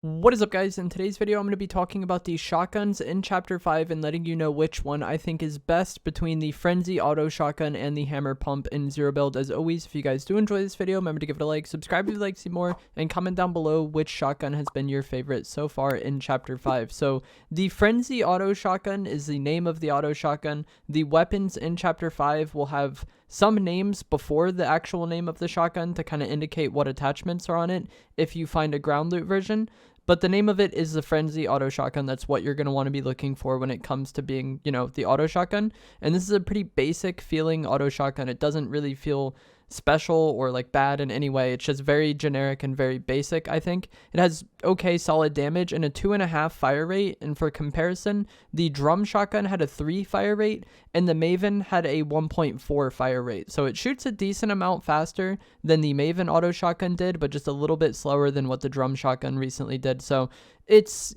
What is up, guys? In today's video, I'm going to be talking about the shotguns in Chapter 5 and letting you know which one I think is best between the Frenzy Auto Shotgun and the Hammer Pump in Zero Build. As always, if you guys do enjoy this video, remember to give it a like, subscribe if you'd like to see more, and comment down below which shotgun has been your favorite so far in Chapter 5. So, the Frenzy Auto Shotgun is the name of the auto shotgun. The weapons in Chapter 5 will have some names before the actual name of the shotgun to kind of indicate what attachments are on it if you find a ground loot version. But the name of it is the Frenzy Auto Shotgun. That's what you're going to want to be looking for when it comes to being, the auto shotgun. And this is a pretty basic feeling auto shotgun. It doesn't really feel special or like bad in any way. It's just very generic and very basic, I think. It has okay solid damage and a 2.5 fire rate. And for comparison, the drum shotgun had a 3 fire rate and the Maven had a 1.4 fire rate. So it shoots a decent amount faster than the Maven auto shotgun did, but just a little bit slower than what the drum shotgun recently did. So it's,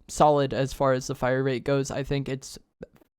solid as far as the fire rate goes. I think it's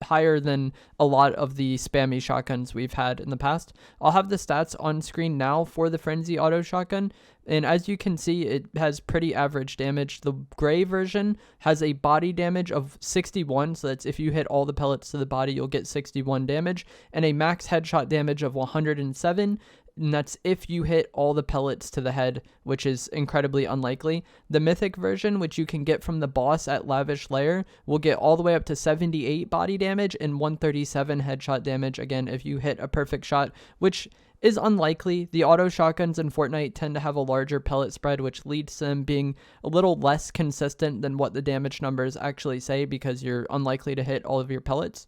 higher than a lot of the spammy shotguns we've had in the past. I'll have the stats on screen now for the Frenzy Auto Shotgun, and as you can see, it has pretty average damage. The gray version has a body damage of 61, so that's if you hit all the pellets to the body, you'll get 61 damage, and a max headshot damage of 107, and that's if you hit all the pellets to the head, which is incredibly unlikely. The mythic version, which you can get from the boss at Lavish Lair, will get all the way up to 78 body damage and 137 headshot damage, again, if you hit a perfect shot, which is unlikely. The auto shotguns in Fortnite tend to have a larger pellet spread, which leads to them being a little less consistent than what the damage numbers actually say, because you're unlikely to hit all of your pellets.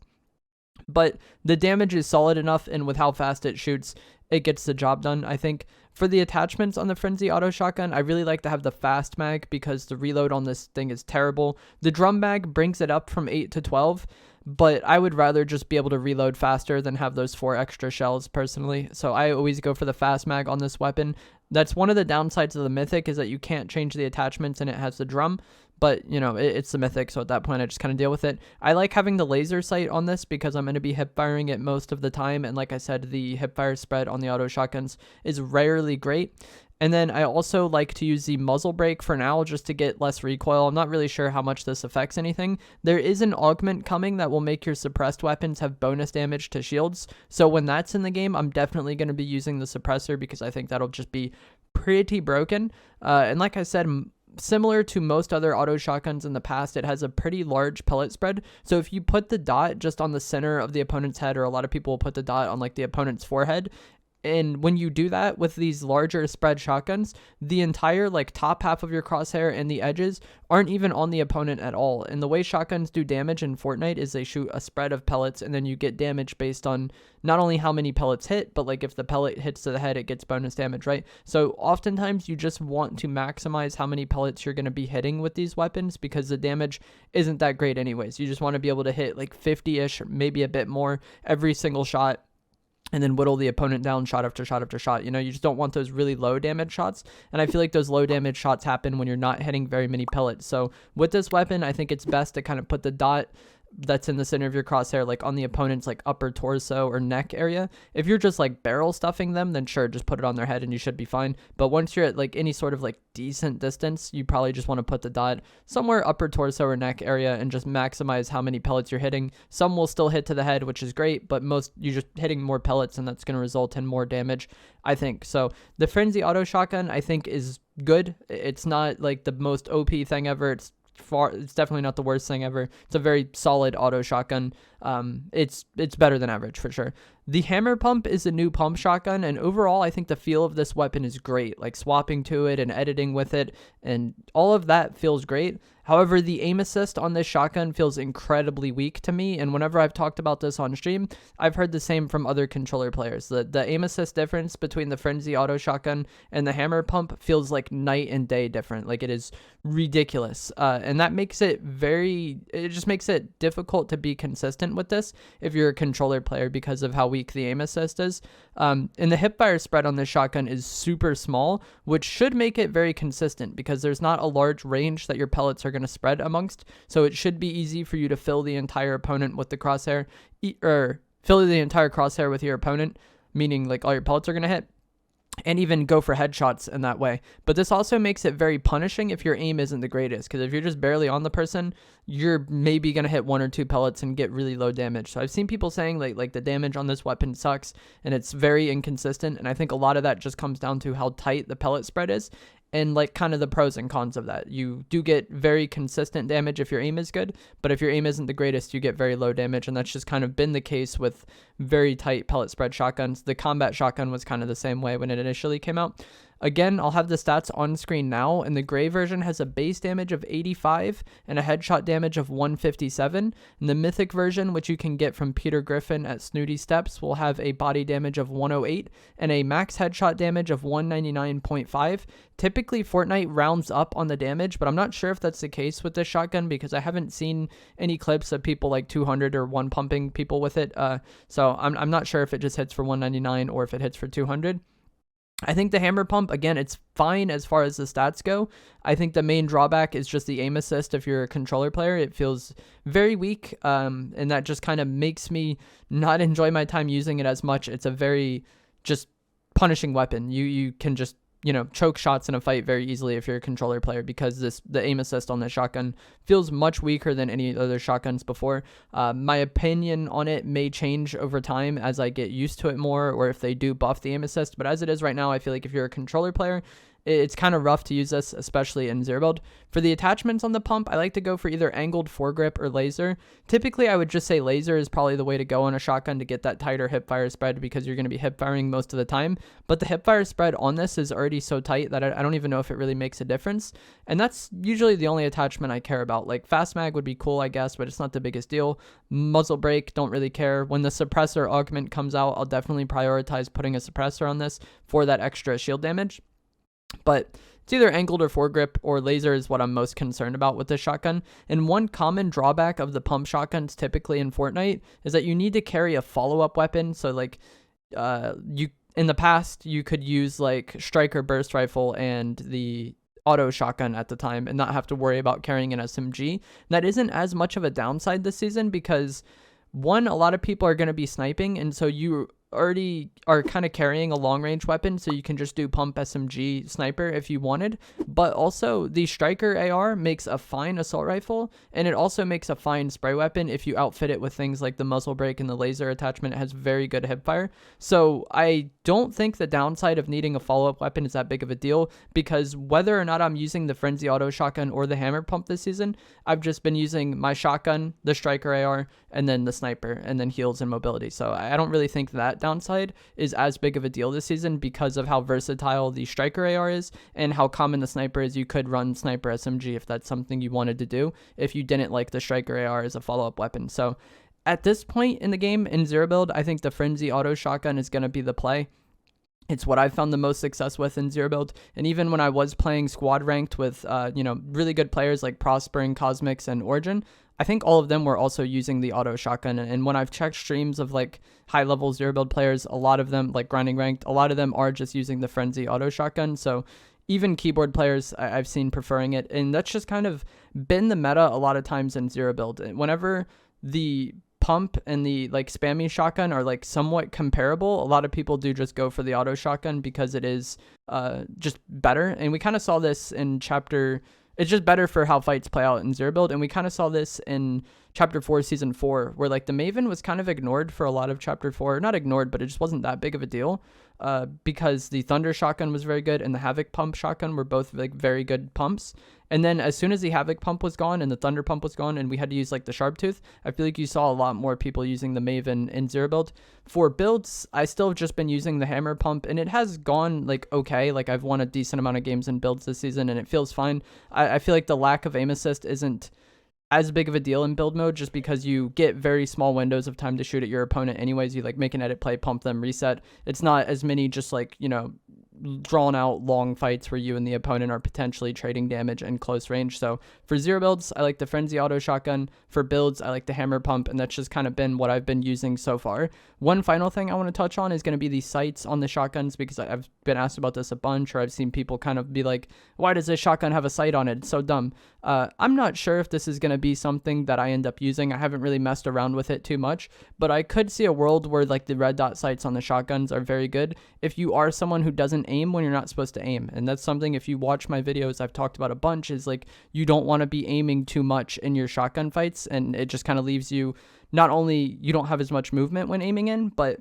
But the damage is solid enough, and with how fast it shoots, it gets the job done, I think. For the attachments on the Frenzy Auto Shotgun, I really like to have the fast mag because the reload on this thing is terrible. The drum mag brings it up from 8 to 12, but I would rather just be able to reload faster than have those 4 extra shells personally. So I always go for the fast mag on this weapon. That's one of the downsides of the mythic, is that you can't change the attachments and it has the drum. But, it's the mythic, so at that point, I just kind of deal with it. I like having the laser sight on this because I'm going to be hip firing it most of the time. And like I said, the hip fire spread on the auto shotguns is rarely great. And then I also like to use the muzzle brake for now just to get less recoil. I'm not really sure how much this affects anything. There is an augment coming that will make your suppressed weapons have bonus damage to shields. So when that's in the game, I'm definitely going to be using the suppressor because I think that'll just be pretty broken. And like I said, similar to most other auto shotguns in the past, it has a pretty large pellet spread. So if you put the dot just on the center of the opponent's head, or a lot of people will put the dot on like the opponent's forehead, and when you do that with these larger spread shotguns, the entire top half of your crosshair and the edges aren't even on the opponent at all. And the way shotguns do damage in Fortnite is they shoot a spread of pellets, and then you get damage based on not only how many pellets hit, but if the pellet hits to the head, it gets bonus damage, right? So oftentimes you just want to maximize how many pellets you're going to be hitting with these weapons, because the damage isn't that great anyways. You just want to be able to hit 50-ish, maybe a bit more every single shot, and then whittle the opponent down shot after shot after shot. You just don't want those really low damage shots. And I feel like those low damage shots happen when you're not hitting very many pellets. So with this weapon, I think it's best to kind of put the dot that's in the center of your crosshair on the opponent's upper torso or neck area. If you're just barrel stuffing them, then sure, just put it on their head and you should be fine. But once you're at any sort of decent distance, you probably just want to put the dot somewhere upper torso or neck area and just maximize how many pellets you're hitting. Some will still hit to the head, which is great, but most you're just hitting more pellets, and that's going to result in more damage, I think. So the Frenzy Auto Shotgun, I think, is good. It's not the most OP thing ever. It's definitely not the worst thing ever. It's a very solid auto shotgun. It's better than average for sure. The Hammer Pump is a new pump shotgun, and overall I think the feel of this weapon is great. Swapping to it and editing with it and all of that feels great. However, the aim assist on this shotgun feels incredibly weak to me, and whenever I've talked about this on stream, I've heard the same from other controller players. The aim assist difference between the Frenzy Auto Shotgun and the Hammer Pump feels like night and day different. It is ridiculous, and that makes it just makes it difficult to be consistent with this if you're a controller player, because of how weak the aim assist is. And the hipfire spread on this shotgun is super small, which should make it very consistent because there's not a large range that your pellets are going to spread amongst. So it should be easy for you to fill the entire opponent with the crosshair, or fill the entire crosshair with your opponent, meaning all your pellets are going to hit. and even go for headshots in that way. But this also makes it very punishing if your aim isn't the greatest, because if you're just barely on the person, you're maybe going to hit 1 or 2 pellets and get really low damage. So I've seen people saying like the damage on this weapon sucks and it's very inconsistent, and I think a lot of that just comes down to how tight the pellet spread is and like kind of the pros and cons of that. You do get very consistent damage if your aim is good, but if your aim isn't the greatest, you get very low damage, and that's just kind of been the case with very tight pellet spread shotguns. The combat shotgun was kind of the same way when it initially came out. Again, I'll have the stats on screen now, and the gray version has a base damage of 85 and a headshot damage of 157. And the mythic version, which you can get from Peter Griffin at Snooty Steps, will have a body damage of 108 and a max headshot damage of 199.5. Typically, Fortnite rounds up on the damage, but I'm not sure if that's the case with this shotgun because I haven't seen any clips of people like 200 or one pumping people with it. So I'm not sure if it just hits for 199 or if it hits for 200. I think the hammer pump, again, it's fine as far as the stats go. I think the main drawback is just the aim assist. If you're a controller player, it feels very weak, and that just kind of makes me not enjoy my time using it as much. It's a very just punishing weapon. You can just, choke shots in a fight very easily if you're a controller player, because the aim assist on the shotgun feels much weaker than any other shotguns before. My opinion on it may change over time as I get used to it more, or if they do buff the aim assist, but as it is right now, I feel like if you're a controller player, it's kind of rough to use this, especially in Zero Build. For the attachments on the pump, I like to go for either angled foregrip or laser. Typically, I would just say laser is probably the way to go on a shotgun to get that tighter hipfire spread, because you're going to be hipfiring most of the time. But the hipfire spread on this is already so tight that I don't even know if it really makes a difference. And that's usually the only attachment I care about. Like fast mag would be cool, I guess, but it's not the biggest deal. Muzzle brake, don't really care. When the suppressor augment comes out, I'll definitely prioritize putting a suppressor on this for that extra shield damage. But it's either angled or foregrip or laser is what I'm most concerned about with this shotgun. And one common drawback of the pump shotguns typically in Fortnite is that you need to carry a follow-up weapon. So like in the past, you could use like striker burst rifle and the auto shotgun at the time and not have to worry about carrying an SMG. That isn't as much of a downside this season because, one, a lot of people are going to be sniping, and so you already are kind of carrying a long range weapon, so you can just do pump SMG sniper if you wanted. But also the striker AR makes a fine assault rifle, and it also makes a fine spray weapon if you outfit it with things like the muzzle brake and the laser attachment. It has very good hipfire. So I don't think the downside of needing a follow-up weapon is that big of a deal, because whether or not I'm using the Frenzy auto shotgun or the hammer pump this season, I've just been using my shotgun, the striker AR, and then the sniper, and then heals and mobility. So I don't really think that downside is as big of a deal this season because of how versatile the striker AR is and how common the sniper is. You could run sniper SMG if that's something you wanted to do if you didn't like the striker AR as a follow-up weapon. So at this point in the game in Zero Build, I think the Frenzy auto shotgun is going to be the play. It's what I've found the most success with in Zero Build. And even when I was playing squad ranked with, really good players like Prosper and Cosmix and Origin, I think all of them were also using the auto shotgun. And when I've checked streams of like high level Zero Build players, a lot of them, like grinding ranked, a lot of them are just using the Frenzy auto shotgun. So even keyboard players I've seen preferring it. And that's just kind of been the meta a lot of times in Zero Build. Whenever the pump and the like spammy shotgun are like somewhat comparable, a lot of people do just go for the auto shotgun because it is just better. And we kind of saw this in chapter. It's just better for how fights play out in Zero Build, and we kind of saw this in Chapter 4, Season 4, where like the Maven was kind of ignored for a lot of Chapter 4. Not ignored, but it just wasn't that big of a deal because the Thunder shotgun was very good and the Havoc pump shotgun were both like very good pumps. And then as soon as the Havoc pump was gone and the Thunder pump was gone and we had to use like the Sharp Tooth, I feel like you saw a lot more people using the Maven in Zero Build. For builds, I still have just been using the Hammer pump, and it has gone like okay. Like I've won a decent amount of games in builds this season and it feels fine. I feel like the lack of aim assist isn't as big of a deal in build mode just because you get very small windows of time to shoot at your opponent anyways. You like make an edit play, pump them, reset. It's not as many just like, drawn out long fights where you and the opponent are potentially trading damage in close range. So for Zero Builds, I like the Frenzy auto shotgun. For builds, I like the hammer pump, and that's just kind of been what I've been using so far. One final thing I want to touch on is going to be the sights on the shotguns, because I've been asked about this a bunch, or I've seen people kind of be like, why does this shotgun have a sight on it? It's so dumb. I'm not sure if this is going to be something that I end up using. I haven't really messed around with it too much, but I could see a world where like the red dot sights on the shotguns are very good if you are someone who doesn't aim when you're not supposed to aim. And that's something, if you watch my videos, I've talked about a bunch, is like you don't want to be aiming too much in your shotgun fights, and it just kind of leaves you, not only you don't have as much movement when aiming in, but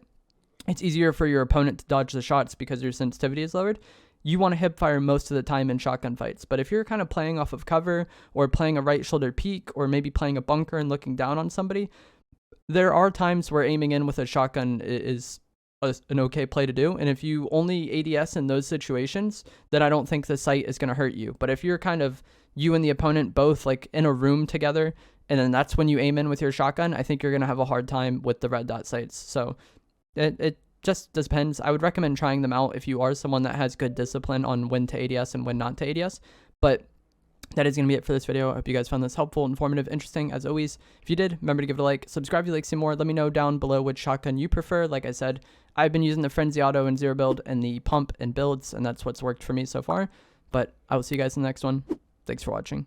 it's easier for your opponent to dodge the shots because your sensitivity is lowered. You want to hip fire most of the time in shotgun fights. But if you're kind of playing off of cover or playing a right shoulder peek or maybe playing a bunker and looking down on somebody, there are times where aiming in with a shotgun is an okay play to do. And if you only ADS in those situations, then I don't think the sight is going to hurt you. But if you're kind of, you and the opponent both like in a room together, and then that's when you aim in with your shotgun, I think you're going to have a hard time with the red dot sights. So it just depends. I would recommend trying them out if you are someone that has good discipline on when to ADS and when not to ADS. But that is going to be it for this video. I hope you guys found this helpful, informative, interesting. As always, if you did, remember to give it a like, subscribe if you like to see more. Let me know down below which shotgun you prefer. Like I said, I've been using the Frenzy Auto and Zero Build and the pump and builds, and that's what's worked for me so far. But I will see you guys in the next one. Thanks for watching.